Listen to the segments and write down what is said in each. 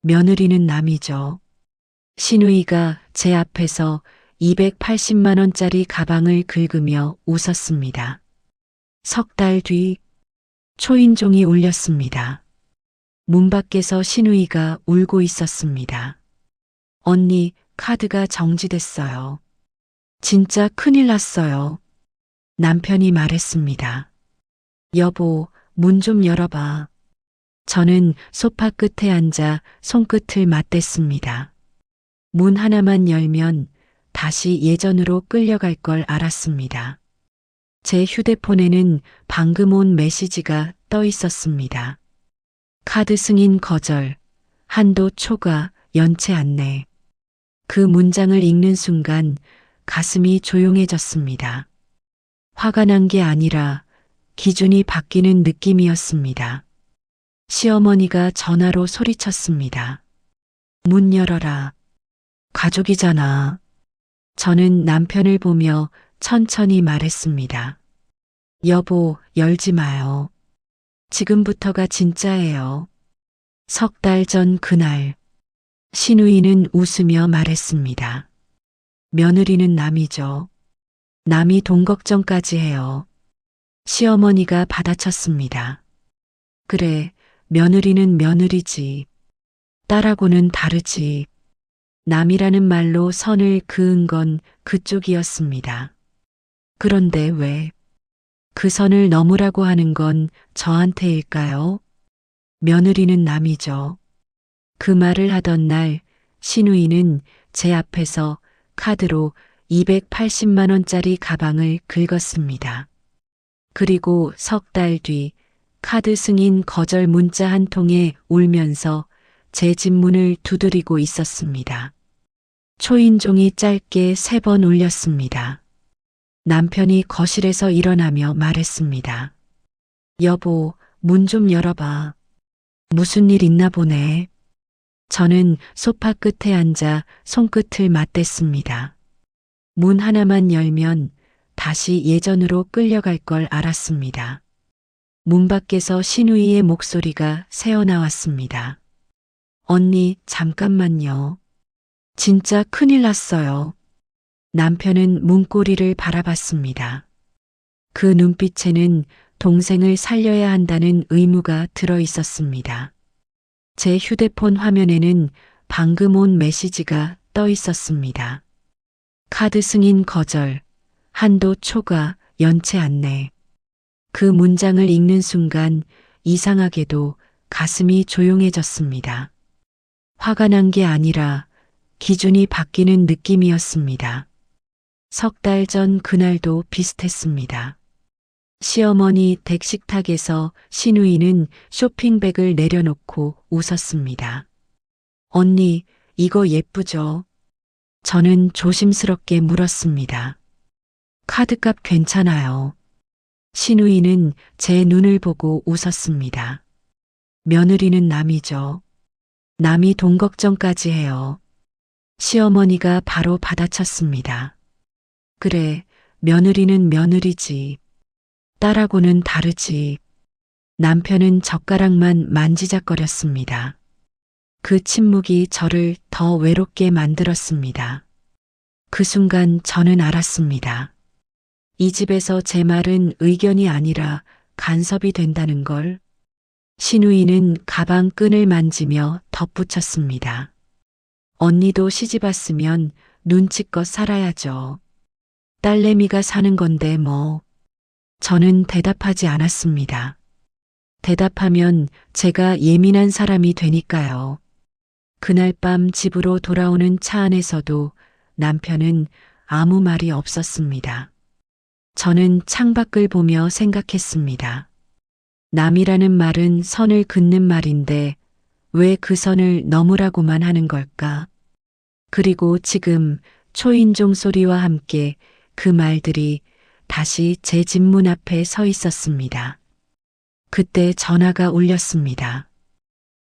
며느리는 남이죠. 신우이가 제 앞에서 280만 원짜리 가방을 긁으며 웃었습니다. 석 달 뒤 초인종이 울렸습니다. 문 밖에서 신우이가 울고 있었습니다. 언니, 카드가 정지됐어요. 진짜 큰일 났어요. 남편이 말했습니다. 여보, 문 좀 열어봐. 저는 소파 끝에 앉아 손끝을 맞댔습니다. 문 하나만 열면 다시 예전으로 끌려갈 걸 알았습니다. 제 휴대폰에는 방금 온 메시지가 떠 있었습니다. 카드 승인 거절, 한도 초과, 연체 안내. 그 문장을 읽는 순간 가슴이 조용해졌습니다. 화가 난 게 아니라 기준이 바뀌는 느낌이었습니다. 시어머니가 전화로 소리쳤습니다. 문 열어라. 가족이잖아. 저는 남편을 보며 천천히 말했습니다. 여보, 열지 마요. 지금부터가 진짜예요. 석 달 전 그날, 신우이는 웃으며 말했습니다. 며느리는 남이죠. 남이 돈 걱정까지 해요. 시어머니가 받아쳤습니다. 그래, 며느리는 며느리지. 딸하고는 다르지. 남이라는 말로 선을 그은 건 그쪽이었습니다. 그런데 왜? 그 선을 넘으라고 하는 건 저한테일까요? 며느리는 남이죠. 그 말을 하던 날 신우이는 제 앞에서 카드로 280만 원짜리 가방을 긁었습니다. 그리고 석 달 뒤 카드 승인 거절 문자 한 통에 울면서 제 집 문을 두드리고 있었습니다. 초인종이 짧게 3번 울렸습니다. 남편이 거실에서 일어나며 말했습니다. 여보, 문 좀 열어봐. 무슨 일 있나 보네. 저는 소파 끝에 앉아 손끝을 맞댔습니다. 문 하나만 열면 다시 예전으로 끌려갈 걸 알았습니다. 문 밖에서 신우이의 목소리가 새어나왔습니다. 언니, 잠깐만요. 진짜 큰일 났어요. 남편은 문고리를 바라봤습니다. 그 눈빛에는 동생을 살려야 한다는 의무가 들어 있었습니다. 제 휴대폰 화면에는 방금 온 메시지가 떠 있었습니다. 카드 승인 거절, 한도 초과, 연체 안내. 그 문장을 읽는 순간 이상하게도 가슴이 조용해졌습니다. 화가 난 게 아니라 기준이 바뀌는 느낌이었습니다. 석 달 전 그날도 비슷했습니다. 시어머니 댁 식탁에서 신우이는 쇼핑백을 내려놓고 웃었습니다. 언니, 이거 예쁘죠? 저는 조심스럽게 물었습니다. 카드값 괜찮아요. 신우이는 제 눈을 보고 웃었습니다. 며느리는 남이죠. 남이 돈 걱정까지 해요. 시어머니가 바로 받아쳤습니다. 그래, 며느리는 며느리지. 딸하고는 다르지. 남편은 젓가락만 만지작거렸습니다. 그 침묵이 저를 더 외롭게 만들었습니다. 그 순간 저는 알았습니다. 이 집에서 제 말은 의견이 아니라 간섭이 된다는 걸. 신우이는 가방 끈을 만지며 덧붙였습니다. 언니도 시집 왔으면 눈치껏 살아야죠. 딸내미가 사는 건데 뭐. 저는 대답하지 않았습니다. 대답하면 제가 예민한 사람이 되니까요. 그날 밤 집으로 돌아오는 차 안에서도 남편은 아무 말이 없었습니다. 저는 창밖을 보며 생각했습니다. 남이라는 말은 선을 긋는 말인데 왜 그 선을 넘으라고만 하는 걸까? 그리고 지금 초인종 소리와 함께 그 말들이 다시 제 집 문 앞에 서 있었습니다. 그때 전화가 울렸습니다.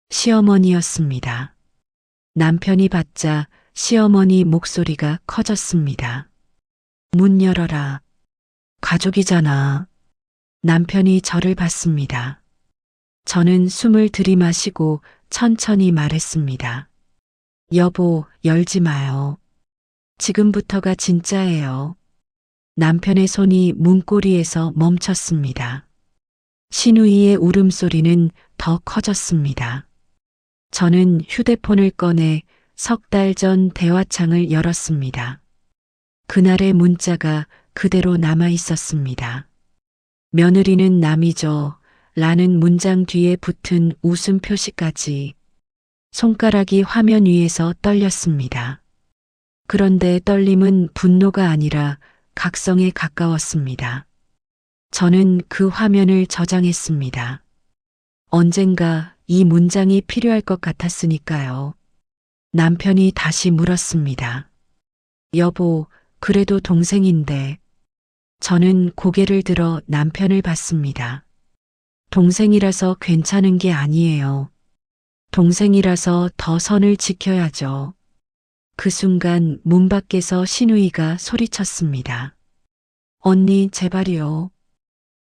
시어머니였습니다. 남편이 받자 시어머니 목소리가 커졌습니다. 문 열어라. 가족이잖아. 남편이 저를 봤습니다. 저는 숨을 들이마시고 천천히 말했습니다. 여보, 열지 마요. 지금부터가 진짜예요. 남편의 손이 문고리에서 멈췄습니다. 신우이의 울음소리는 더 커졌습니다. 저는 휴대폰을 꺼내 3달 전 대화창을 열었습니다. 그날의 문자가 그대로 남아 있었습니다. 며느리는 남이죠. 라는 문장 뒤에 붙은 웃음 표시까지. 손가락이 화면 위에서 떨렸습니다. 그런데 떨림은 분노가 아니라 각성에 가까웠습니다. 저는 그 화면을 저장했습니다. 언젠가 이 문장이 필요할 것 같았으니까요. 남편이 다시 물었습니다. 여보, 그래도 동생인데. 저는 고개를 들어 남편을 봤습니다. 동생이라서 괜찮은 게 아니에요. 동생이라서 더 선을 지켜야죠. 그 순간 문 밖에서 신우이가 소리쳤습니다. 언니, 제발이요.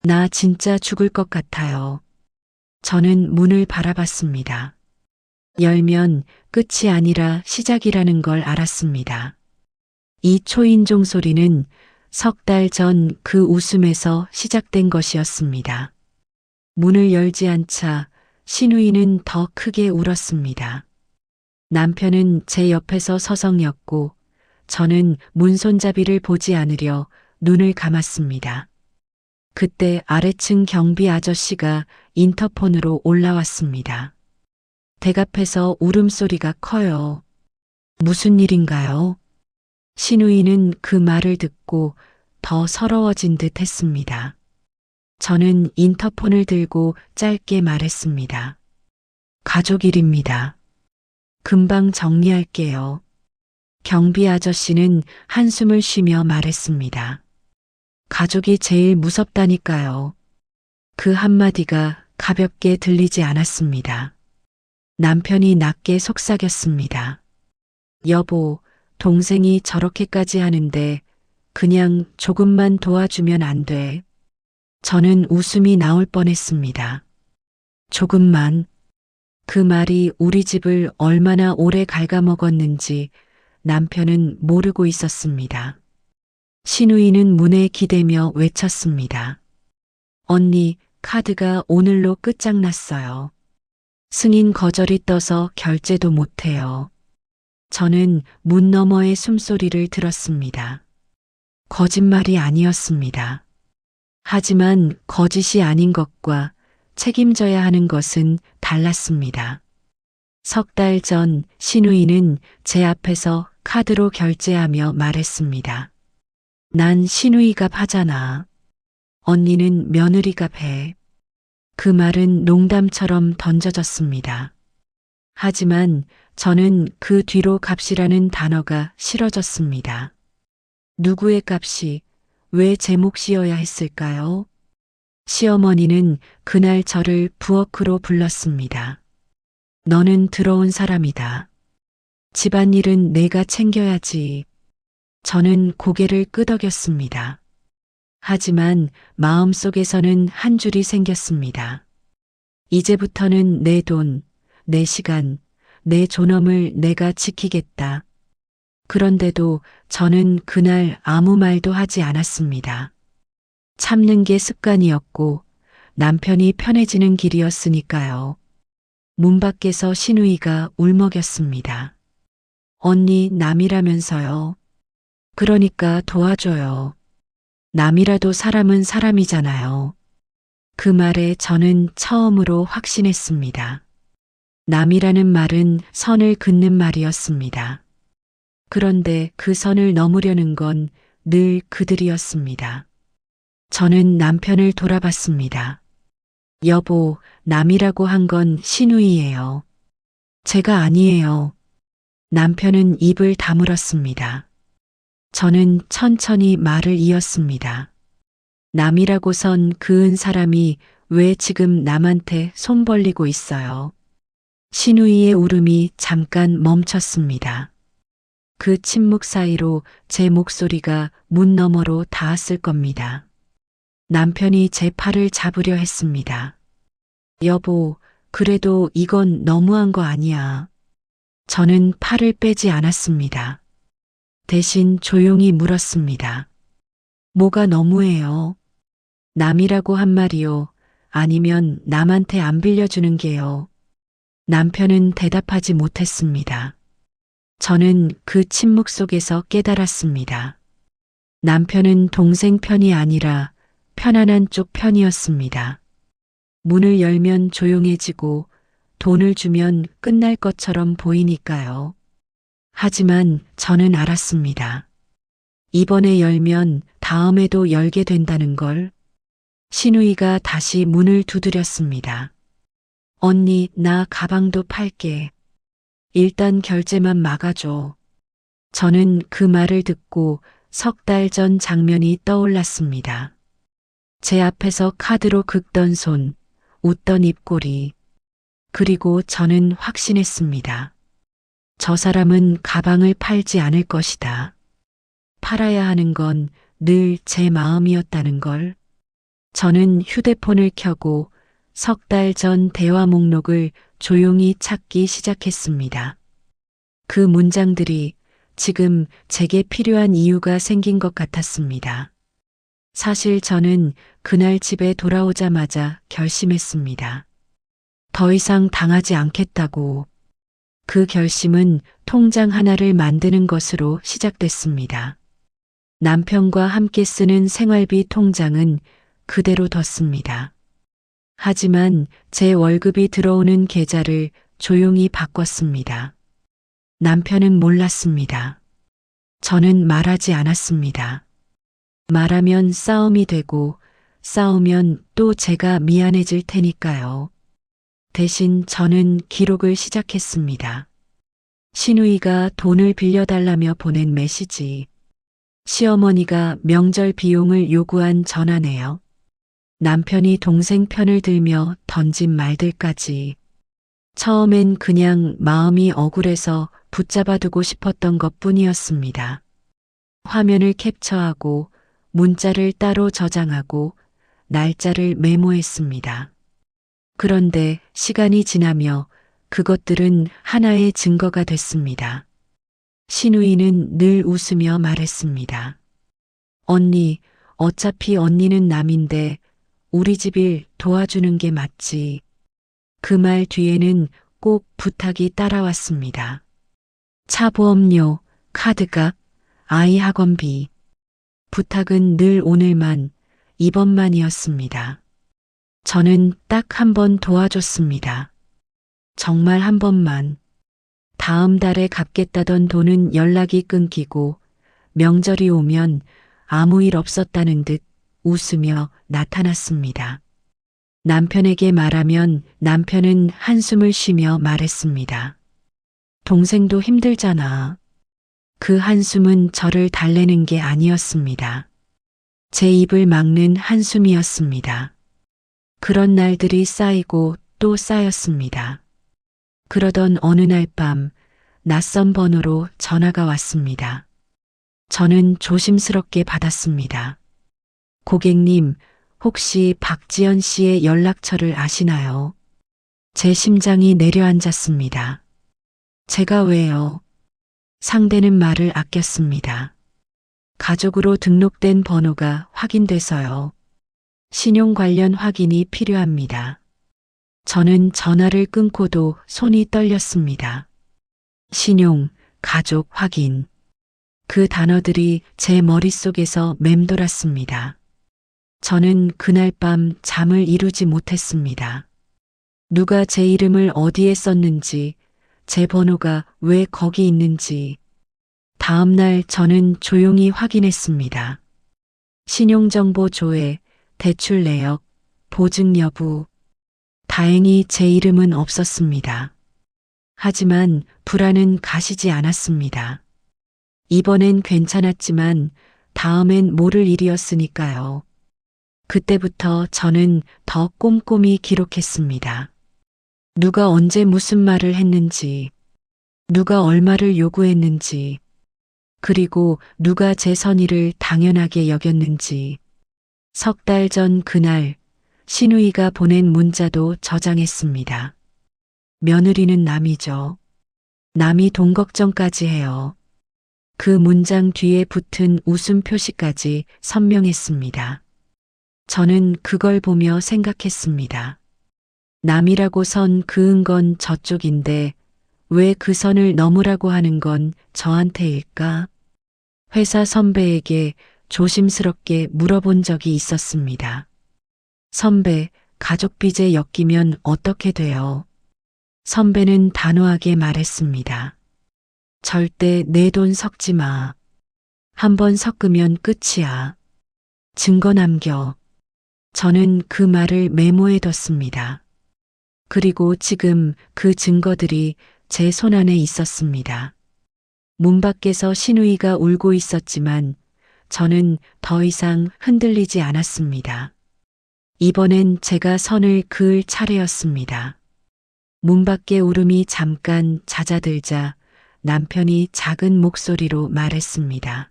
나 진짜 죽을 것 같아요. 저는 문을 바라봤습니다. 열면 끝이 아니라 시작이라는 걸 알았습니다. 이 초인종 소리는 3달 전 그 웃음에서 시작된 것이었습니다. 문을 열지 않자 신우이는 더 크게 울었습니다. 남편은 제 옆에서 서성였고 저는 문손잡이를 보지 않으려 눈을 감았습니다. 그때 아래층 경비 아저씨가 인터폰으로 올라왔습니다. 댁 앞에서 울음소리가 커요. 무슨 일인가요? 신우이는 그 말을 듣고 더 서러워진 듯 했습니다. 저는 인터폰을 들고 짧게 말했습니다. 가족 일입니다. 금방 정리할게요. 경비 아저씨는 한숨을 쉬며 말했습니다. 가족이 제일 무섭다니까요. 그 한마디가 가볍게 들리지 않았습니다. 남편이 낮게 속삭였습니다. 여보, 동생이 저렇게까지 하는데 그냥 조금만 도와주면 안 돼. 저는 웃음이 나올 뻔했습니다. 조금만. 그 말이 우리 집을 얼마나 오래 갉아먹었는지 남편은 모르고 있었습니다. 신우이는 문에 기대며 외쳤습니다. 언니, 카드가 오늘로 끝장났어요. 승인 거절이 떠서 결제도 못해요. 저는 문 너머의 숨소리를 들었습니다. 거짓말이 아니었습니다. 하지만 거짓이 아닌 것과 책임져야 하는 것은 달랐습니다. 3달 전 신우이는 제 앞에서 카드로 결제하며 말했습니다. 난 신우이 값 하잖아. 언니는 며느리 값 해. 그 말은 농담처럼 던져졌습니다. 하지만 저는 그 뒤로 값이라는 단어가 싫어졌습니다. 누구의 값이 왜 제 몫이어야 했을까요? 시어머니는 그날 저를 부엌으로 불렀습니다. 너는 들어온 사람이다. 집안일은 내가 챙겨야지. 저는 고개를 끄덕였습니다. 하지만 마음속에서는 한 줄이 생겼습니다. 이제부터는 내 돈, 내 시간, 내 존엄을 내가 지키겠다. 그런데도 저는 그날 아무 말도 하지 않았습니다. 참는 게 습관이었고 남편이 편해지는 길이었으니까요. 문 밖에서 신우이가 울먹였습니다. 언니, 남이라면서요. 그러니까 도와줘요. 남이라도 사람은 사람이잖아요. 그 말에 저는 처음으로 확신했습니다. 남이라는 말은 선을 긋는 말이었습니다. 그런데 그 선을 넘으려는 건 늘 그들이었습니다. 저는 남편을 돌아봤습니다. 여보, 남이라고 한 건 신우이예요. 제가 아니에요. 남편은 입을 다물었습니다. 저는 천천히 말을 이었습니다. 남이라고선 그은 사람이 왜 지금 남한테 손 벌리고 있어요? 신우이의 울음이 잠깐 멈췄습니다. 그 침묵 사이로 제 목소리가 문 너머로 닿았을 겁니다. 남편이 제 팔을 잡으려 했습니다. 여보, 그래도 이건 너무한 거 아니야. 저는 팔을 빼지 않았습니다. 대신 조용히 물었습니다. 뭐가 너무해요? 남이라고 한 말이요. 아니면 남한테 안 빌려주는 게요. 남편은 대답하지 못했습니다. 저는 그 침묵 속에서 깨달았습니다. 남편은 동생 편이 아니라 편안한 쪽 편이었습니다. 문을 열면 조용해지고 돈을 주면 끝날 것처럼 보이니까요. 하지만 저는 알았습니다. 이번에 열면 다음에도 열게 된다는 걸. 신우이가 다시 문을 두드렸습니다. 언니, 나 가방도 팔게. 일단 결제만 막아줘. 저는 그 말을 듣고 석 달 전 장면이 떠올랐습니다. 제 앞에서 카드로 긁던 손, 웃던 입꼬리. 그리고 저는 확신했습니다. 저 사람은 가방을 팔지 않을 것이다. 팔아야 하는 건 늘 제 마음이었다는 걸. 저는 휴대폰을 켜고 석 달 전 대화 목록을 조용히 찾기 시작했습니다. 그 문장들이 지금 제게 필요한 이유가 생긴 것 같았습니다. 사실 저는 그날 집에 돌아오자마자 결심했습니다. 더 이상 당하지 않겠다고. 그 결심은 통장 하나를 만드는 것으로 시작됐습니다. 남편과 함께 쓰는 생활비 통장은 그대로 뒀습니다. 하지만 제 월급이 들어오는 계좌를 조용히 바꿨습니다. 남편은 몰랐습니다. 저는 말하지 않았습니다. 말하면 싸움이 되고 싸우면 또 제가 미안해질 테니까요. 대신 저는 기록을 시작했습니다. 신우이가 돈을 빌려달라며 보낸 메시지. 시어머니가 명절 비용을 요구한 전화네요. 남편이 동생 편을 들며 던진 말들까지. 처음엔 그냥 마음이 억울해서 붙잡아두고 싶었던 것뿐이었습니다. 화면을 캡처하고 문자를 따로 저장하고 날짜를 메모했습니다. 그런데 시간이 지나며 그것들은 하나의 증거가 됐습니다. 신우이는 늘 웃으며 말했습니다. 언니, 어차피 언니는 남인데 우리 집 일 도와주는 게 맞지. 그 말 뒤에는 꼭 부탁이 따라왔습니다. 차 보험료, 카드값, 아이 학원비. 부탁은 늘 오늘만, 이번만이었습니다. 저는 딱 한 번 도와줬습니다. 정말 한 번만. 다음 달에 갚겠다던 돈은 연락이 끊기고 명절이 오면 아무 일 없었다는 듯 웃으며 나타났습니다. 남편에게 말하면 남편은 한숨을 쉬며 말했습니다. 동생도 힘들잖아. 그 한숨은 저를 달래는 게 아니었습니다. 제 입을 막는 한숨이었습니다. 그런 날들이 쌓이고 또 쌓였습니다. 그러던 어느 날 밤 낯선 번호로 전화가 왔습니다. 저는 조심스럽게 받았습니다. 고객님, 혹시 박지연 씨의 연락처를 아시나요? 제 심장이 내려앉았습니다. 제가 왜요? 상대는 말을 아꼈습니다. 가족으로 등록된 번호가 확인돼서요. 신용 관련 확인이 필요합니다. 저는 전화를 끊고도 손이 떨렸습니다. 신용, 가족 확인. 그 단어들이 제 머릿속에서 맴돌았습니다. 저는 그날 밤 잠을 이루지 못했습니다. 누가 제 이름을 어디에 썼는지, 제 번호가 왜 거기 있는지. 다음 날 저는 조용히 확인했습니다. 신용정보 조회, 대출 내역, 보증 여부. 다행히 제 이름은 없었습니다. 하지만 불안은 가시지 않았습니다. 이번엔 괜찮았지만 다음엔 모를 일이었으니까요. 그때부터 저는 더 꼼꼼히 기록했습니다. 누가 언제 무슨 말을 했는지, 누가 얼마를 요구했는지, 그리고 누가 제 선의를 당연하게 여겼는지. 석 달 전 그날 신우이가 보낸 문자도 저장했습니다. 며느리는 남이죠. 남이 돈 걱정까지 해요. 그 문장 뒤에 붙은 웃음 표시까지 선명했습니다. 저는 그걸 보며 생각했습니다. 남이라고 선 그은 건 저쪽인데 왜 그 선을 넘으라고 하는 건 저한테일까? 회사 선배에게 조심스럽게 물어본 적이 있었습니다. 선배, 가족 빚에 엮이면 어떻게 돼요? 선배는 단호하게 말했습니다. 절대 내 돈 섞지 마. 한번 섞으면 끝이야. 증거 남겨. 저는 그 말을 메모해뒀습니다. 그리고 지금 그 증거들이 제 손안에 있었습니다. 문 밖에서 신우이가 울고 있었지만 저는 더 이상 흔들리지 않았습니다. 이번엔 제가 선을 그을 차례였습니다. 문 밖의 울음이 잠깐 잦아들자 남편이 작은 목소리로 말했습니다.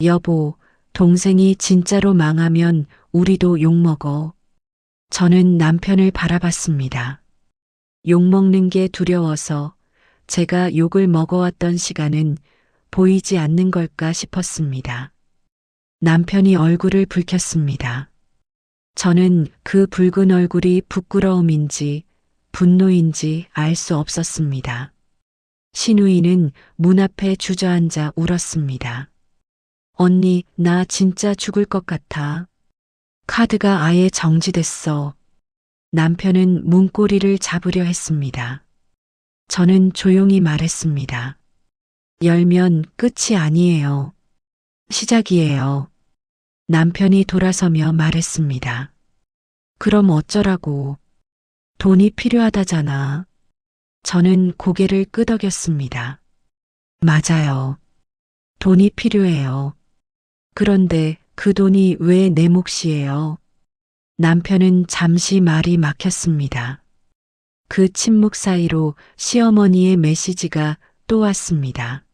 여보, 동생이 진짜로 망하면 우리도 욕먹어. 저는 남편을 바라봤습니다. 욕먹는 게 두려워서 제가 욕을 먹어왔던 시간은 보이지 않는 걸까 싶었습니다. 남편이 얼굴을 붉혔습니다. 저는 그 붉은 얼굴이 부끄러움인지 분노인지 알 수 없었습니다. 신우이는 문 앞에 주저앉아 울었습니다. 언니, 나 진짜 죽을 것 같아. 카드가 아예 정지됐어. 남편은 문고리를 잡으려 했습니다. 저는 조용히 말했습니다. 열면 끝이 아니에요. 시작이에요. 남편이 돌아서며 말했습니다. 그럼 어쩌라고. 돈이 필요하다잖아. 저는 고개를 끄덕였습니다. 맞아요. 돈이 필요해요. 그런데 그 돈이 왜 내 몫이에요? 남편은 잠시 말이 막혔습니다. 그 침묵 사이로 시어머니의 메시지가 또 왔습니다.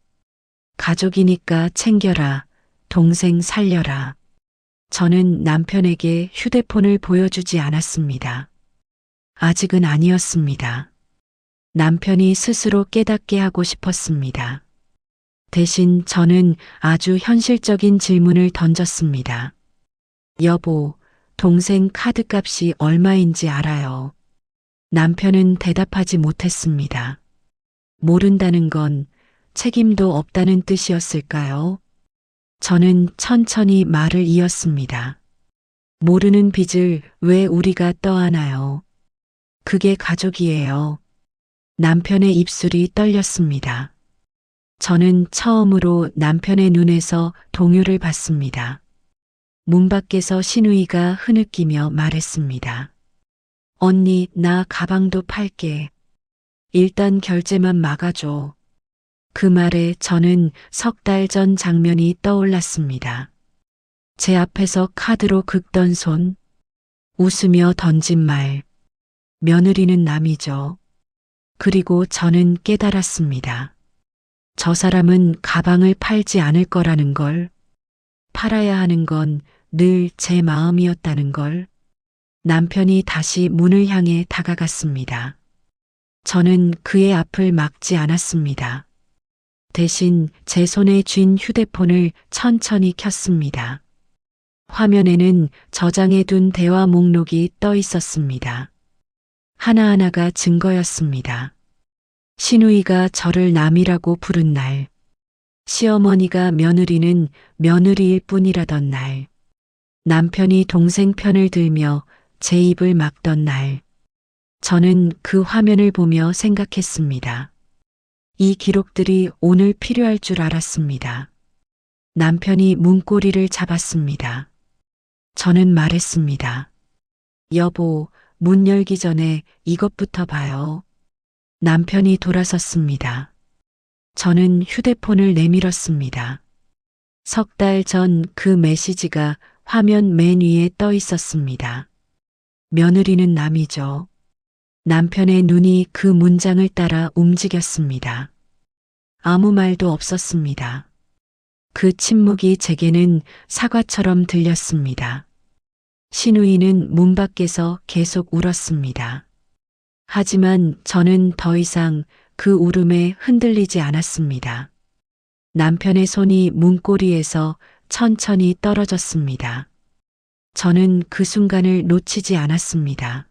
가족이니까 챙겨라. 동생 살려라. 저는 남편에게 휴대폰을 보여주지 않았습니다. 아직은 아니었습니다. 남편이 스스로 깨닫게 하고 싶었습니다. 대신 저는 아주 현실적인 질문을 던졌습니다. 여보, 동생 카드값이 얼마인지 알아요? 남편은 대답하지 못했습니다. 모른다는 건 책임도 없다는 뜻이었을까요? 저는 천천히 말을 이었습니다. 모르는 빚을 왜 우리가 떠안아요? 그게 가족이에요. 남편의 입술이 떨렸습니다. 저는 처음으로 남편의 눈에서 동요를 봤습니다. 문 밖에서 신우이가 흐느끼며 말했습니다. 언니, 나 가방도 팔게. 일단 결제만 막아줘. 그 말에 저는 석 달 전 장면이 떠올랐습니다. 제 앞에서 카드로 긁던 손, 웃으며 던진 말, 며느리는 남이죠. 그리고 저는 깨달았습니다. 저 사람은 가방을 팔지 않을 거라는 걸, 팔아야 하는 건 늘 제 마음이었다는 걸. 남편이 다시 문을 향해 다가갔습니다. 저는 그의 앞을 막지 않았습니다. 대신 제 손에 쥔 휴대폰을 천천히 켰습니다. 화면에는 저장해둔 대화 목록이 떠 있었습니다. 하나하나가 증거였습니다. 신우이가 저를 남이라고 부른 날, 시어머니가 며느리는 며느리일 뿐이라던 날, 남편이 동생 편을 들며 제 입을 막던 날, 저는 그 화면을 보며 생각했습니다. 이 기록들이 오늘 필요할 줄 알았습니다. 남편이 문고리를 잡았습니다. 저는 말했습니다. 여보, 문 열기 전에 이것부터 봐요. 남편이 돌아섰습니다. 저는 휴대폰을 내밀었습니다. 석 달 전 그 메시지가 화면 맨 위에 떠 있었습니다. 며느리는 남이죠. 남편의 눈이 그 문장을 따라 움직였습니다. 아무 말도 없었습니다. 그 침묵이 제게는 사과처럼 들렸습니다. 신우이는 문 밖에서 계속 울었습니다. 하지만 저는 더 이상 그 울음에 흔들리지 않았습니다. 남편의 손이 문고리에서 천천히 떨어졌습니다. 저는 그 순간을 놓치지 않았습니다.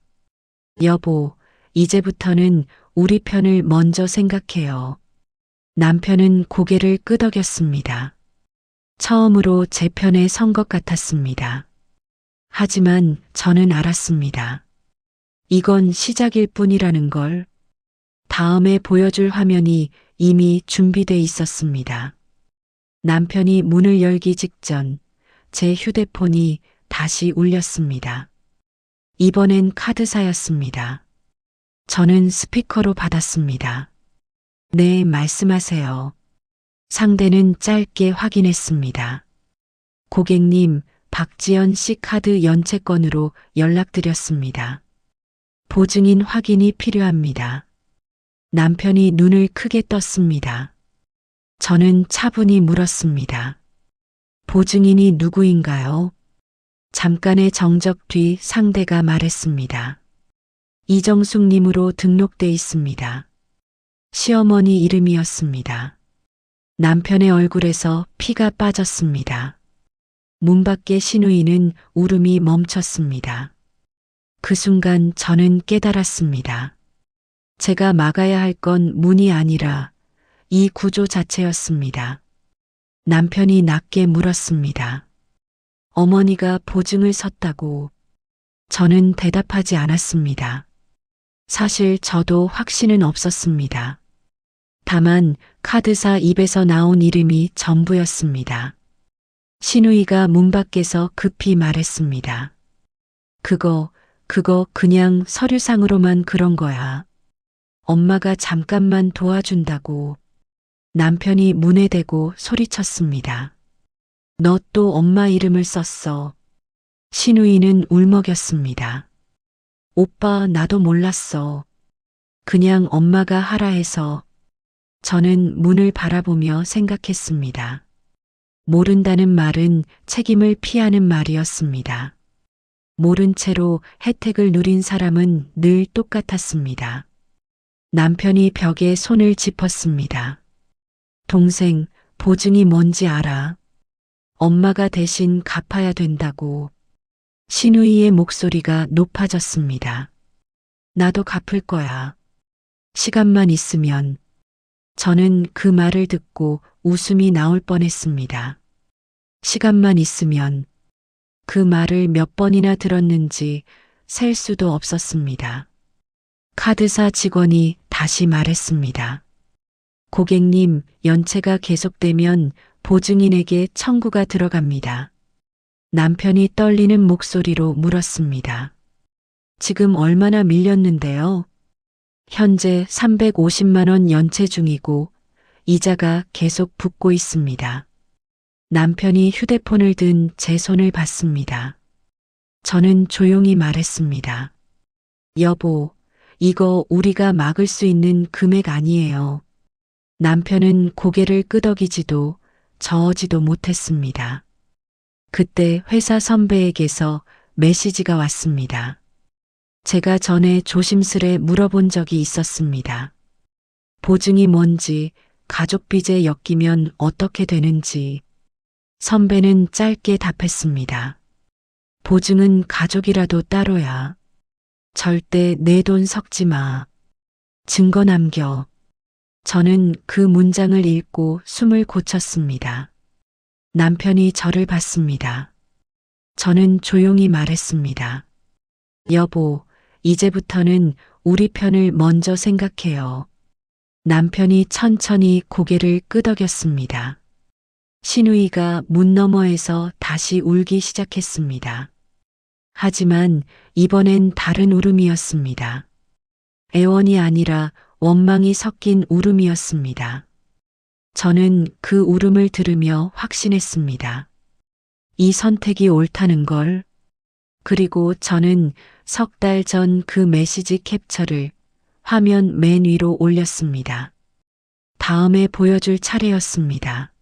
여보, 이제부터는 우리 편을 먼저 생각해요. 남편은 고개를 끄덕였습니다. 처음으로 제 편에 선 것 같았습니다. 하지만 저는 알았습니다. 이건 시작일 뿐이라는 걸. 다음에 보여줄 화면이 이미 준비돼 있었습니다. 남편이 문을 열기 직전 제 휴대폰이 다시 울렸습니다. 이번엔 카드사였습니다. 저는 스피커로 받았습니다. 네, 말씀하세요. 상대는 짧게 확인했습니다. 고객님, 박지연 씨 카드 연체건으로 연락드렸습니다. 보증인 확인이 필요합니다. 남편이 눈을 크게 떴습니다. 저는 차분히 물었습니다. 보증인이 누구인가요? 잠깐의 정적 뒤 상대가 말했습니다. 이정숙님으로 등록돼 있습니다. 시어머니 이름이었습니다. 남편의 얼굴에서 피가 빠졌습니다. 문 밖의 신우이는 울음이 멈췄습니다. 그 순간 저는 깨달았습니다. 제가 막아야 할 건 문이 아니라 이 구조 자체였습니다. 남편이 낮게 물었습니다. 어머니가 보증을 섰다고. 저는 대답하지 않았습니다. 사실 저도 확신은 없었습니다. 다만 카드사 입에서 나온 이름이 전부였습니다. 신우이가 문 밖에서 급히 말했습니다. 그거 그냥 서류상으로만 그런 거야. 엄마가 잠깐만 도와준다고. 남편이 문에 대고 소리쳤습니다. 너 또 엄마 이름을 썼어. 신우이는 울먹였습니다. 오빠, 나도 몰랐어. 그냥 엄마가 하라 해서. 저는 문을 바라보며 생각했습니다. 모른다는 말은 책임을 피하는 말이었습니다. 모른 채로 혜택을 누린 사람은 늘 똑같았습니다. 남편이 벽에 손을 짚었습니다. 동생, 보증이 뭔지 알아? 엄마가 대신 갚아야 된다고. 신우이의 목소리가 높아졌습니다. 나도 갚을 거야. 시간만 있으면. 저는 그 말을 듣고 웃음이 나올 뻔했습니다. 시간만 있으면. 그 말을 몇 번이나 들었는지 셀 수도 없었습니다. 카드사 직원이 다시 말했습니다. 고객님, 연체가 계속되면 보증인에게 청구가 들어갑니다. 남편이 떨리는 목소리로 물었습니다. 지금 얼마나 밀렸는데요? 현재 350만 원 연체 중이고 이자가 계속 붙고 있습니다. 남편이 휴대폰을 든 제 손을 봤습니다. 저는 조용히 말했습니다. 여보, 이거 우리가 막을 수 있는 금액 아니에요. 남편은 고개를 끄덕이지도 저어지도 못했습니다. 그때 회사 선배에게서 메시지가 왔습니다. 제가 전에 조심스레 물어본 적이 있었습니다. 보증이 뭔지, 가족 빚에 엮이면 어떻게 되는지. 선배는 짧게 답했습니다. 보증은 가족이라도 따로야. 절대 내 돈 섞지 마. 증거 남겨. 저는 그 문장을 읽고 숨을 고쳤습니다. 남편이 저를 봤습니다. 저는 조용히 말했습니다. 여보, 이제부터는 우리 편을 먼저 생각해요. 남편이 천천히 고개를 끄덕였습니다. 신우이가 문 너머에서 다시 울기 시작했습니다. 하지만 이번엔 다른 울음이었습니다. 애원이 아니라 원망이 섞인 울음이었습니다. 저는 그 울음을 들으며 확신했습니다. 이 선택이 옳다는 걸. 그리고 저는 석 달 전 그 메시지 캡처를 화면 맨 위로 올렸습니다. 다음에 보여줄 차례였습니다.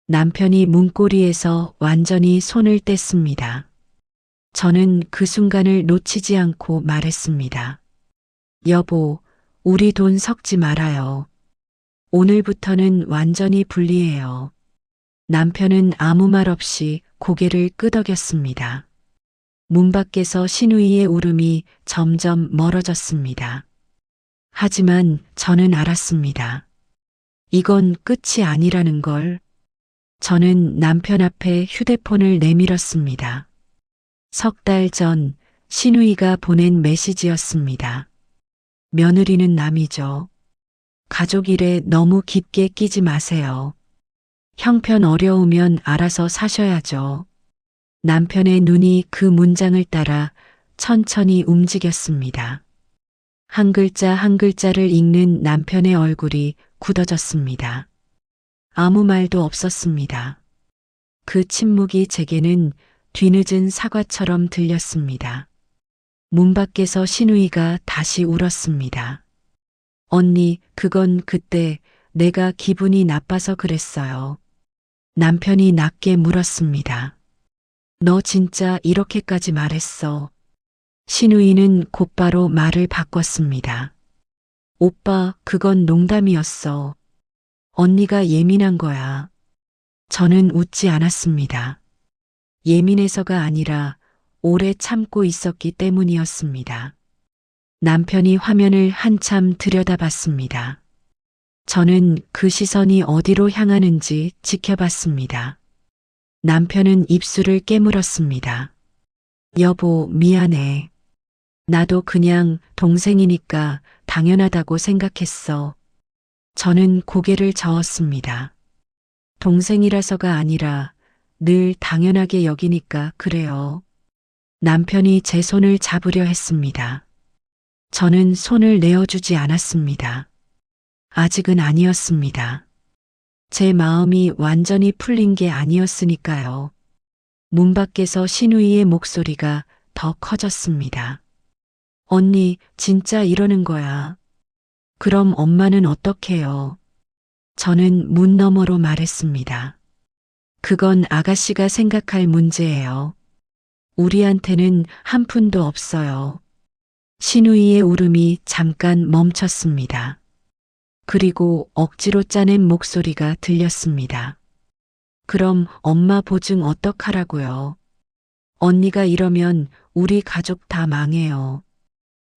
남편이 문고리에서 완전히 손을 뗐습니다. 저는 그 순간을 놓치지 않고 말했습니다. 여보, 우리 돈 섞지 말아요. 오늘부터는 완전히 분리해요. 남편은 아무 말 없이 고개를 끄덕였습니다. 문 밖에서 신우이의 울음이 점점 멀어졌습니다. 하지만 저는 알았습니다. 이건 끝이 아니라는 걸. 저는 남편 앞에 휴대폰을 내밀었습니다. 석 달 전 신우이가 보낸 메시지였습니다. 며느리는 남이죠. 가족 일에 너무 깊게 끼지 마세요. 형편 어려우면 알아서 사셔야죠. 남편의 눈이 그 문장을 따라 천천히 움직였습니다. 한 글자 한 글자를 읽는 남편의 얼굴이 굳어졌습니다. 아무 말도 없었습니다. 그 침묵이 제게는 뒤늦은 사과처럼 들렸습니다. 문 밖에서 신우이가 다시 울었습니다. 언니, 그건 그때 내가 기분이 나빠서 그랬어요. 남편이 낮게 물었습니다. 너 진짜 이렇게까지 말했어? 신우이는 곧바로 말을 바꿨습니다. 오빠, 그건 농담이었어. 언니가 예민한 거야. 저는 웃지 않았습니다. 예민해서가 아니라 오래 참고 있었기 때문이었습니다. 남편이 화면을 한참 들여다봤습니다. 저는 그 시선이 어디로 향하는지 지켜봤습니다. 남편은 입술을 깨물었습니다. 여보, 미안해. 나도 그냥 동생이니까 당연하다고 생각했어. 저는 고개를 저었습니다. 동생이라서가 아니라 늘 당연하게 여기니까 그래요. 남편이 제 손을 잡으려 했습니다. 저는 손을 내어주지 않았습니다. 아직은 아니었습니다. 제 마음이 완전히 풀린 게 아니었으니까요. 문 밖에서 신우이의 목소리가 더 커졌습니다. 언니, 진짜 이러는 거야. 그럼 엄마는 어떡해요? 저는 문 너머로 말했습니다. 그건 아가씨가 생각할 문제예요. 우리한테는 한 푼도 없어요. 신우이의 울음이 잠깐 멈췄습니다. 그리고 억지로 짜낸 목소리가 들렸습니다. 그럼 엄마 보증 어떡하라고요? 언니가 이러면 우리 가족 다 망해요.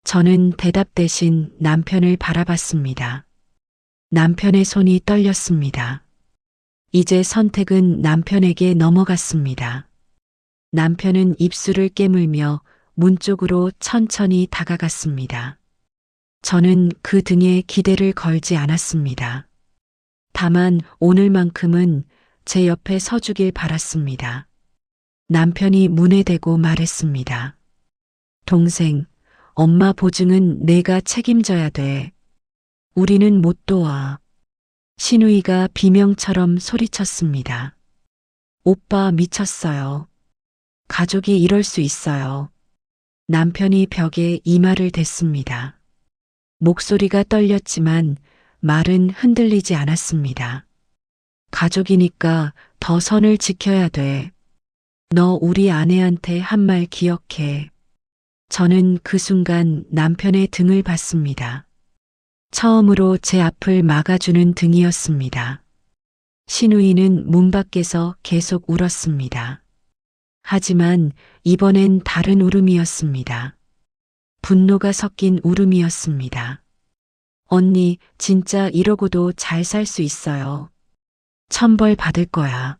저는 대답 대신 남편을 바라봤습니다. 남편의 손이 떨렸습니다. 이제 선택은 남편에게 넘어갔습니다. 남편은 입술을 깨물며 문 쪽으로 천천히 다가갔습니다. 저는 그 등에 기대를 걸지 않았습니다. 다만 오늘만큼은 제 옆에 서주길 바랐습니다. 남편이 문에 대고 말했습니다. 동생, 엄마 보증은 내가 책임져야 돼. 우리는 못 도와. 신우이가 비명처럼 소리쳤습니다. 오빠 미쳤어요. 가족이 이럴 수 있어요. 남편이 벽에 이마를 댔습니다. 목소리가 떨렸지만 말은 흔들리지 않았습니다. 가족이니까 더 선을 지켜야 돼. 너 우리 아내한테 한 말 기억해. 저는 그 순간 남편의 등을 봤습니다. 처음으로 제 앞을 막아주는 등이었습니다. 신우이는 문 밖에서 계속 울었습니다. 하지만 이번엔 다른 울음이었습니다. 분노가 섞인 울음이었습니다. 언니, 진짜 이러고도 잘 살 수 있어요. 천벌 받을 거야.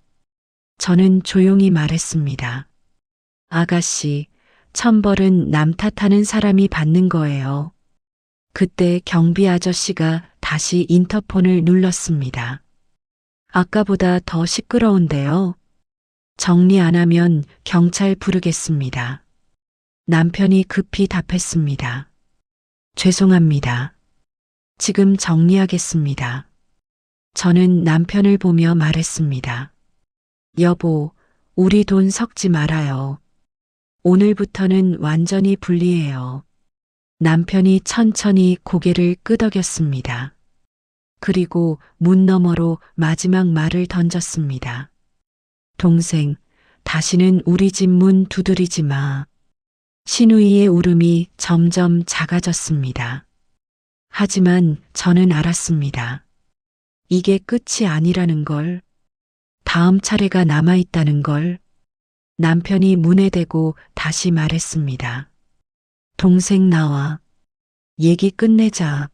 저는 조용히 말했습니다. 아가씨, 천벌은 남 탓하는 사람이 받는 거예요. 그때 경비 아저씨가 다시 인터폰을 눌렀습니다. 아까보다 더 시끄러운데요. 정리 안 하면 경찰 부르겠습니다. 남편이 급히 답했습니다. 죄송합니다. 지금 정리하겠습니다. 저는 남편을 보며 말했습니다. 여보, 우리 돈 섞지 말아요. 오늘부터는 완전히 분리해요. 남편이 천천히 고개를 끄덕였습니다. 그리고 문 너머로 마지막 말을 던졌습니다. 동생, 다시는 우리 집 문 두드리지 마. 신우이의 울음이 점점 작아졌습니다. 하지만 저는 알았습니다. 이게 끝이 아니라는 걸, 다음 차례가 남아있다는 걸. 남편이 문에 대고 다시 말했습니다. 동생 나와. 얘기 끝내자.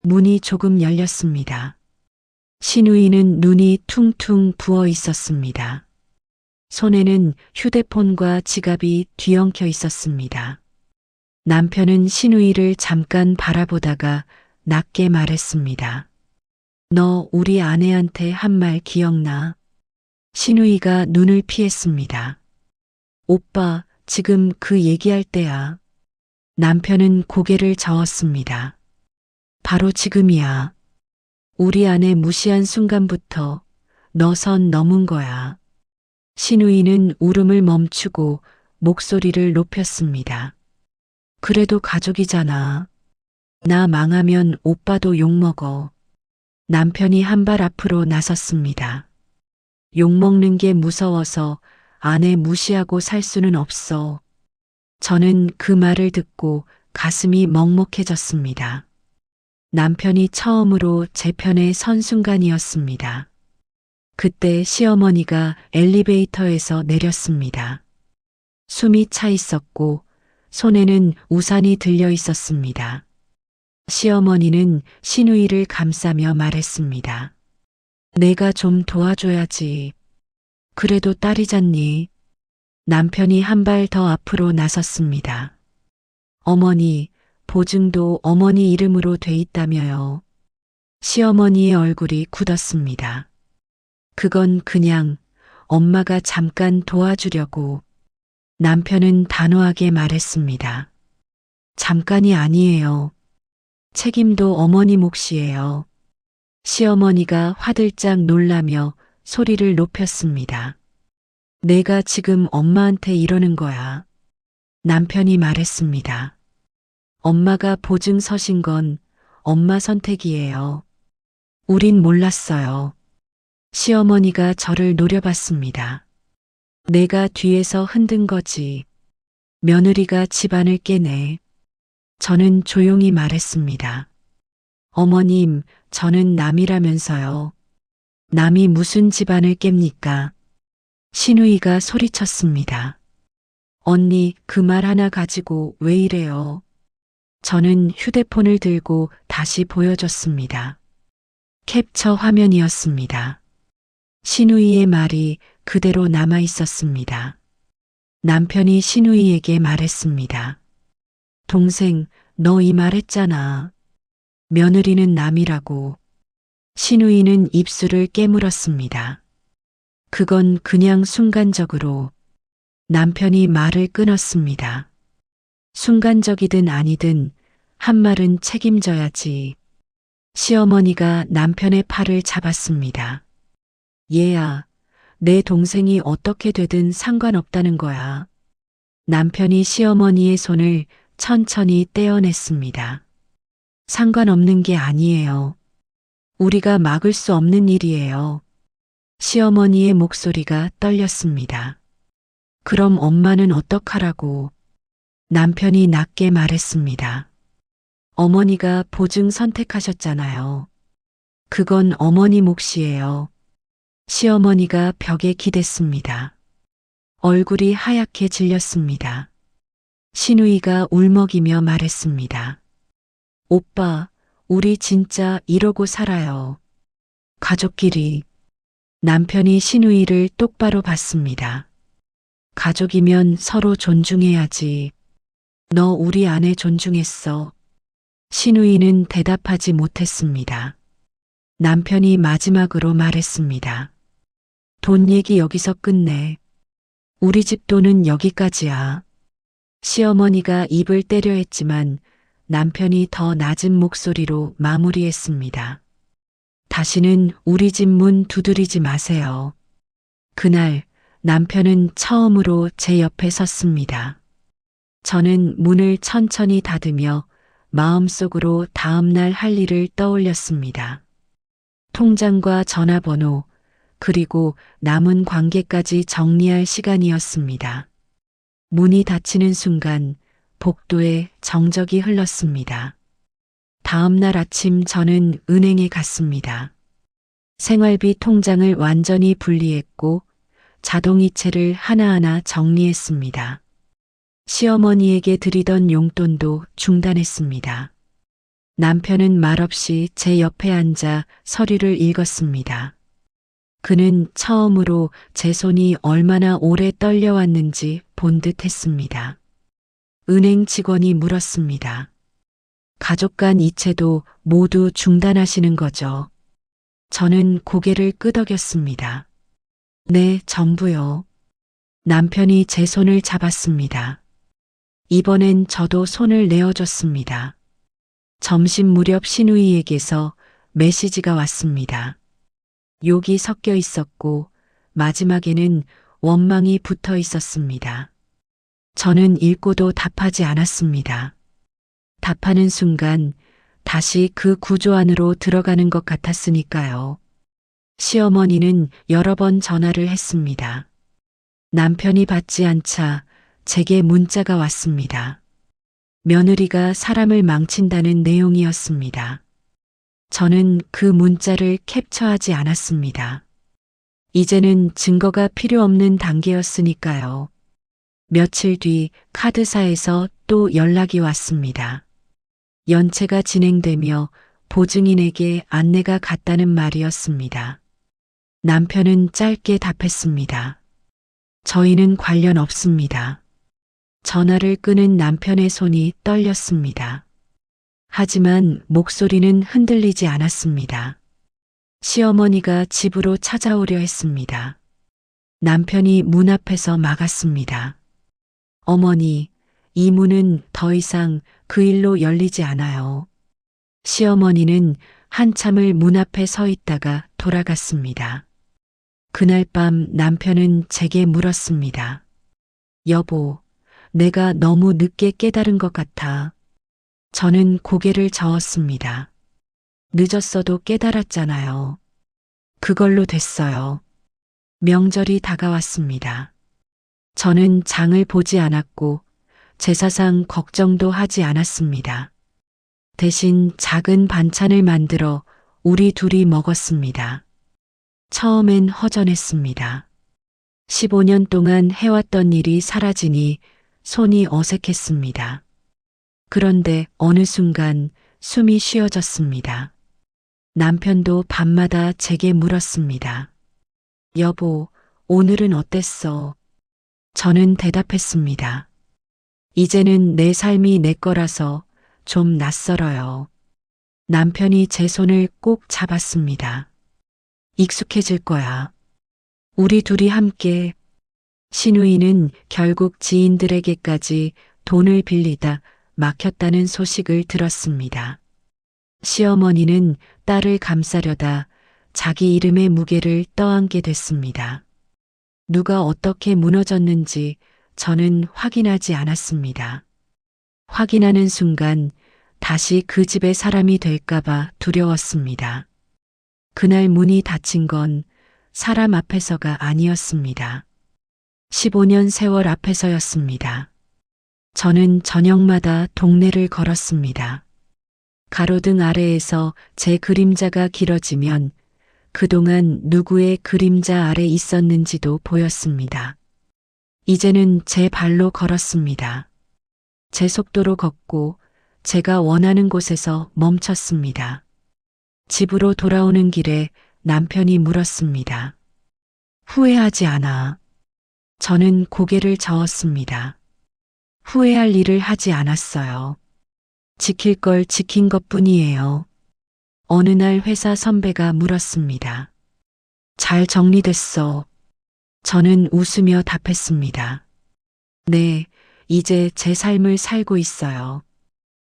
문이 조금 열렸습니다. 신우이는 눈이 퉁퉁 부어 있었습니다. 손에는 휴대폰과 지갑이 뒤엉켜 있었습니다. 남편은 신우이를 잠깐 바라보다가 낮게 말했습니다. 너 우리 아내한테 한 말 기억나? 신우이가 눈을 피했습니다. 오빠, 지금 그 얘기할 때야. 남편은 고개를 저었습니다. 바로 지금이야. 우리 아내 무시한 순간부터 너 선 넘은 거야. 신우이는 울음을 멈추고 목소리를 높였습니다. 그래도 가족이잖아. 나 망하면 오빠도 욕먹어. 남편이 한 발 앞으로 나섰습니다. 욕먹는 게 무서워서 아내 무시하고 살 수는 없어. 저는 그 말을 듣고 가슴이 먹먹해졌습니다. 남편이 처음으로 제 편에 선 순간이었습니다. 그때 시어머니가 엘리베이터에서 내렸습니다. 숨이 차 있었고 손에는 우산이 들려 있었습니다. 시어머니는 신우이를 감싸며 말했습니다. 내가 좀 도와줘야지. 그래도 딸이잖니. 남편이 한 발 더 앞으로 나섰습니다. 어머니, 보증도 어머니 이름으로 돼 있다며요. 시어머니의 얼굴이 굳었습니다. 그건 그냥 엄마가 잠깐 도와주려고. 남편은 단호하게 말했습니다. 잠깐이 아니에요. 책임도 어머니 몫이에요. 시어머니가 화들짝 놀라며 소리를 높였습니다. 내가 지금 엄마한테 이러는 거야. 남편이 말했습니다. 엄마가 보증 서신 건 엄마 선택이에요. 우린 몰랐어요. 시어머니가 저를 노려봤습니다. 내가 뒤에서 흔든 거지. 며느리가 집안을 깨네. 저는 조용히 말했습니다. 어머님, 저는 남이라면서요. 남이 무슨 집안을 깹니까? 신우이가 소리쳤습니다. 언니, 그 말 하나 가지고 왜 이래요? 저는 휴대폰을 들고 다시 보여줬습니다. 캡처 화면이었습니다. 신우이의 말이 그대로 남아 있었습니다. 남편이 신우이에게 말했습니다. 동생, 너 이 말 했잖아. 며느리는 남이라고. 신우이는 입술을 깨물었습니다. 그건 그냥 순간적으로. 남편이 말을 끊었습니다. 순간적이든 아니든 한 말은 책임져야지. 시어머니가 남편의 팔을 잡았습니다. 얘야, 내 동생이 어떻게 되든 상관없다는 거야. 남편이 시어머니의 손을 천천히 떼어냈습니다. 상관없는 게 아니에요. 우리가 막을 수 없는 일이에요. 시어머니의 목소리가 떨렸습니다. 그럼 엄마는 어떡하라고? 남편이 낮게 말했습니다. 어머니가 보증 선택하셨잖아요. 그건 어머니 몫이에요. 시어머니가 벽에 기댔습니다. 얼굴이 하얗게 질렸습니다. 신우이가 울먹이며 말했습니다. 오빠, 우리 진짜 이러고 살아요. 가족끼리. 남편이 신우이를 똑바로 봤습니다. 가족이면 서로 존중해야지. 너 우리 아내 존중했어. 신우이는 대답하지 못했습니다. 남편이 마지막으로 말했습니다. 돈 얘기 여기서 끝내. 우리 집 돈은 여기까지야. 시어머니가 입을 때려 했지만 남편이 더 낮은 목소리로 마무리했습니다. 다시는 우리 집 문 두드리지 마세요. 그날 남편은 처음으로 제 옆에 섰습니다. 저는 문을 천천히 닫으며 마음속으로 다음날 할 일을 떠올렸습니다. 통장과 전화번호, 그리고 남은 관계까지 정리할 시간이었습니다. 문이 닫히는 순간 복도에 정적이 흘렀습니다. 다음 날 아침 저는 은행에 갔습니다. 생활비 통장을 완전히 분리했고 자동이체를 하나하나 정리했습니다. 시어머니에게 드리던 용돈도 중단했습니다. 남편은 말없이 제 옆에 앉아 서류를 읽었습니다. 그는 처음으로 제 손이 얼마나 오래 떨려왔는지 본 듯 했습니다. 은행 직원이 물었습니다. 가족 간 이체도 모두 중단하시는 거죠? 저는 고개를 끄덕였습니다. 네, 전부요. 남편이 제 손을 잡았습니다. 이번엔 저도 손을 내어줬습니다. 점심 무렵 시누이에게서 메시지가 왔습니다. 욕이 섞여 있었고 마지막에는 원망이 붙어 있었습니다. 저는 읽고도 답하지 않았습니다. 답하는 순간 다시 그 구조 안으로 들어가는 것 같았으니까요. 시어머니는 여러 번 전화를 했습니다. 남편이 받지 않자 제게 문자가 왔습니다. 며느리가 사람을 망친다는 내용이었습니다. 저는 그 문자를 캡처하지 않았습니다. 이제는 증거가 필요 없는 단계였으니까요. 며칠 뒤 카드사에서 또 연락이 왔습니다. 연체가 진행되며 보증인에게 안내가 갔다는 말이었습니다. 남편은 짧게 답했습니다. 저희는 관련 없습니다. 전화를 끄는 남편의 손이 떨렸습니다. 하지만 목소리는 흔들리지 않았습니다. 시어머니가 집으로 찾아오려 했습니다. 남편이 문 앞에서 막았습니다. 어머니, 이 문은 더 이상 그 일로 열리지 않아요. 시어머니는 한참을 문 앞에 서 있다가 돌아갔습니다. 그날 밤 남편은 제게 물었습니다. 여보, 내가 너무 늦게 깨달은 것 같아. 저는 고개를 저었습니다. 늦었어도 깨달았잖아요. 그걸로 됐어요. 명절이 다가왔습니다. 저는 장을 보지 않았고 제사상 걱정도 하지 않았습니다. 대신 작은 반찬을 만들어 우리 둘이 먹었습니다. 처음엔 허전했습니다. 15년 동안 해왔던 일이 사라지니 손이 어색했습니다. 그런데 어느 순간 숨이 쉬어졌습니다. 남편도 밤마다 제게 물었습니다. 여보, 오늘은 어땠어? 저는 대답했습니다. 이제는 내 삶이 내 거라서 좀 낯설어요. 남편이 제 손을 꼭 잡았습니다. 익숙해질 거야. 우리 둘이 함께. 시누이는 결국 지인들에게까지 돈을 빌리다 막혔다는 소식을 들었습니다. 시어머니는 딸을 감싸려다 자기 이름의 무게를 떠안게 됐습니다. 누가 어떻게 무너졌는지 저는 확인하지 않았습니다. 확인하는 순간 다시 그 집의 사람이 될까봐 두려웠습니다. 그날 문이 닫힌 건 사람 앞에서가 아니었습니다. 15년 세월 앞에서였습니다. 저는 저녁마다 동네를 걸었습니다. 가로등 아래에서 제 그림자가 길어지면 그동안 누구의 그림자 아래 있었는지도 보였습니다. 이제는 제 발로 걸었습니다. 제 속도로 걷고 제가 원하는 곳에서 멈췄습니다. 집으로 돌아오는 길에 남편이 물었습니다. 후회하지 않아. 저는 고개를 저었습니다. 후회할 일을 하지 않았어요. 지킬 걸 지킨 것뿐이에요. 어느 날 회사 선배가 물었습니다. 잘 정리됐어. 저는 웃으며 답했습니다. 네, 이제 제 삶을 살고 있어요.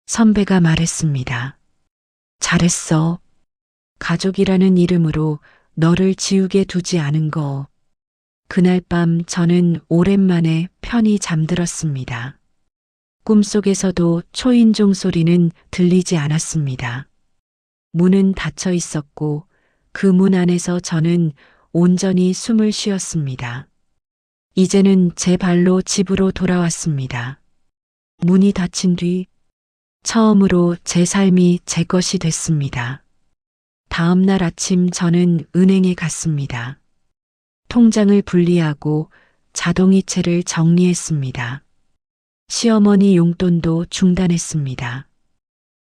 선배가 말했습니다. 잘했어. 가족이라는 이름으로 너를 지우게 두지 않은 거. 그날 밤 저는 오랜만에 편히 잠들었습니다. 꿈속에서도 초인종 소리는 들리지 않았습니다. 문은 닫혀 있었고 그 문 안에서 저는 온전히 숨을 쉬었습니다. 이제는 제 발로 집으로 돌아왔습니다. 문이 닫힌 뒤 처음으로 제 삶이 제 것이 됐습니다. 다음 날 아침 저는 은행에 갔습니다. 통장을 분리하고 자동이체를 정리했습니다. 시어머니 용돈도 중단했습니다.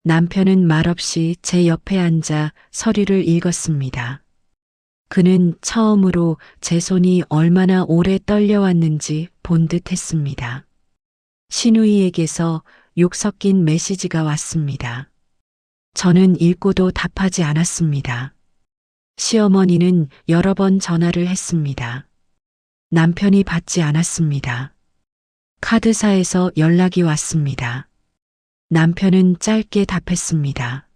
남편은 말없이 제 옆에 앉아 서류를 읽었습니다. 그는 처음으로 제 손이 얼마나 오래 떨려왔는지 본 듯 했습니다. 시누이에게서 욕 섞인 메시지가 왔습니다. 저는 읽고도 답하지 않았습니다. 시어머니는 여러 번 전화를 했습니다. 남편이 받지 않았습니다. 카드사에서 연락이 왔습니다. 남편은 짧게 답했습니다.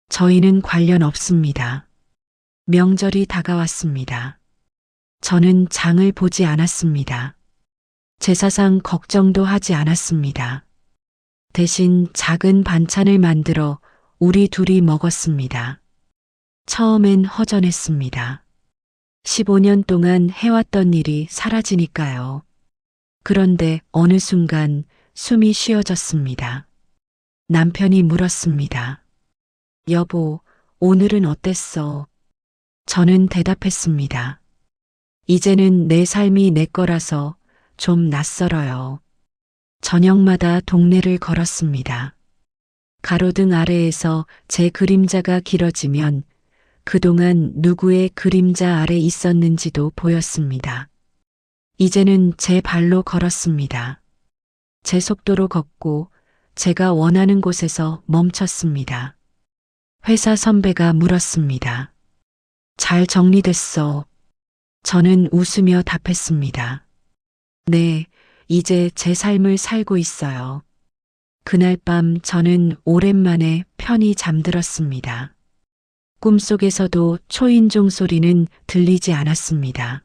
저희는 관련 없습니다. 명절이 다가왔습니다. 저는 장을 보지 않았습니다. 제사상 걱정도 하지 않았습니다. 대신 작은 반찬을 만들어 우리 둘이 먹었습니다. 처음엔 허전했습니다. 15년 동안 해왔던 일이 사라지니까요. 그런데 어느 순간 숨이 쉬어졌습니다. 남편이 물었습니다. 여보, 오늘은 어땠어? 저는 대답했습니다. 이제는 내 삶이 내 거라서 좀 낯설어요. 저녁마다 동네를 걸었습니다. 가로등 아래에서 제 그림자가 길어지면 그동안 누구의 그림자 아래 있었는지도 보였습니다. 이제는 제 발로 걸었습니다. 제 속도로 걷고 제가 원하는 곳에서 멈췄습니다. 회사 선배가 물었습니다. 잘 정리됐어. 저는 웃으며 답했습니다. 네, 이제 제 삶을 살고 있어요. 그날 밤 저는 오랜만에 편히 잠들었습니다. 꿈속에서도 초인종 소리는 들리지 않았습니다.